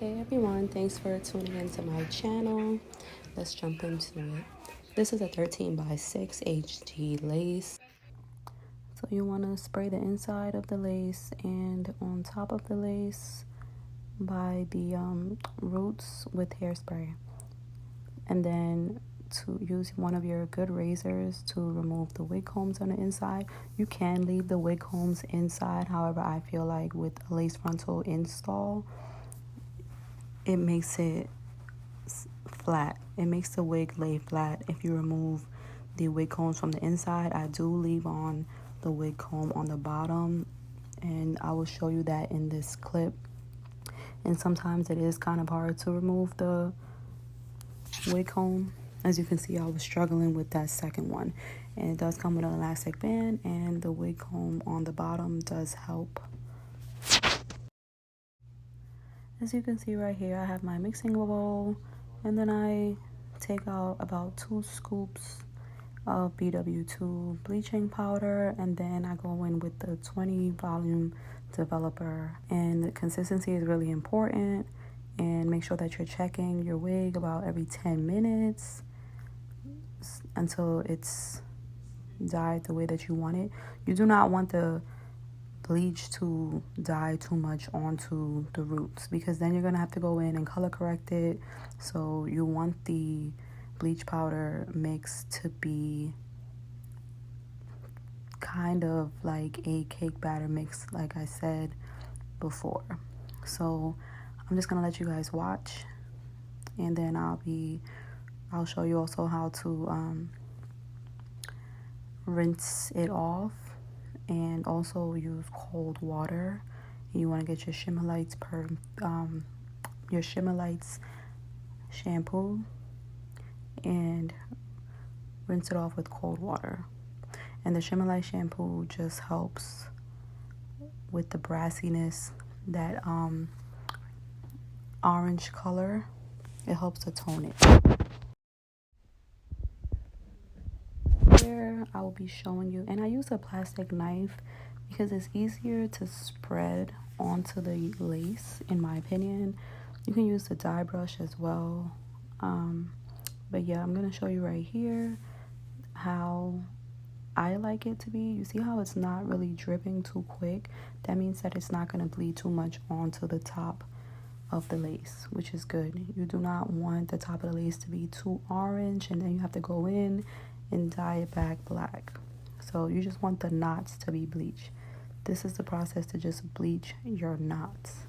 Hey everyone, thanks for tuning into my channel. Let's jump into it. This is a 13 by 6 HG lace. So you want to spray the inside of the lace and on top of the lace by the roots with hairspray. And then to use one of your good razors to remove the wig combs on the inside. You can leave the wig combs inside. However, I feel like with a lace frontal install, it makes it flat. It makes the wig lay flat if you remove the wig combs from the inside. I do leave on the wig comb on the bottom, and I will show you that in this clip. And sometimes it is kind of hard to remove the wig comb. As you can see, I was struggling with that second one, and it does come with an elastic band, and the wig comb on the bottom does help. As you can see right here, I have my mixing bowl, and then I take out about 2 scoops of BW2 bleaching powder, and then I go in with the 20 volume developer. And the consistency is really important, and make sure that you're checking your wig about every 10 minutes until it's dyed the way that you want it. You do not want the bleach to dye too much onto the roots, because then you're gonna have to go in and color correct it. So you want the bleach powder mix to be kind of like a cake batter mix, like I said before. So I'm just gonna let you guys watch, and then I'll show you also how to rinse it off, and also use cold water. You want to get your Shimmer Lights shampoo and rinse it off with cold water. And the Shimmer Light shampoo just helps with the brassiness, that orange color. It helps to tone it. Here I will be showing you, and I use a plastic knife because it's easier to spread onto the lace, in my opinion. You can use the dye brush as well, but yeah, I'm gonna show you right here how I like it to be. You see how it's not really dripping too quick? That means that it's not gonna bleed too much onto the top of the lace, which is good. You do not want the top of the lace to be too orange, and then you have to go in and dye it back black. So you just want the knots to be bleached. This is the process to just bleach your knots.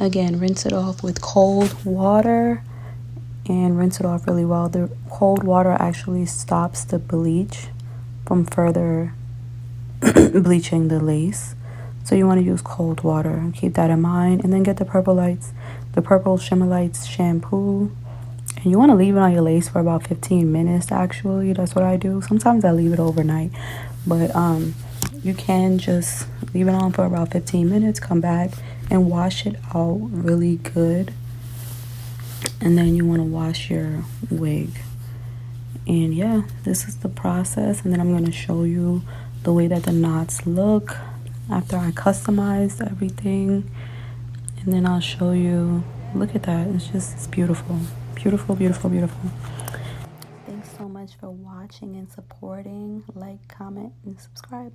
Again, rinse it off with cold water and rinse it off really well. The cold water actually stops the bleach from further bleaching the lace. So you want to use cold water. Keep that in mind. And then get the Purple Shimmer Lights shampoo. And you want to leave it on your lace for about 15 minutes, actually. That's what I do. Sometimes I leave it overnight. But you can just leave it on for about 15 minutes, come back and wash it out really good. And then you want to wash your wig. And yeah, this is the process. And then I'm going to show you the way that the knots look after I customized everything. And then I'll show you, look at that. It's beautiful. Beautiful, beautiful, beautiful. Thanks so much for watching and supporting. Like, comment, and subscribe.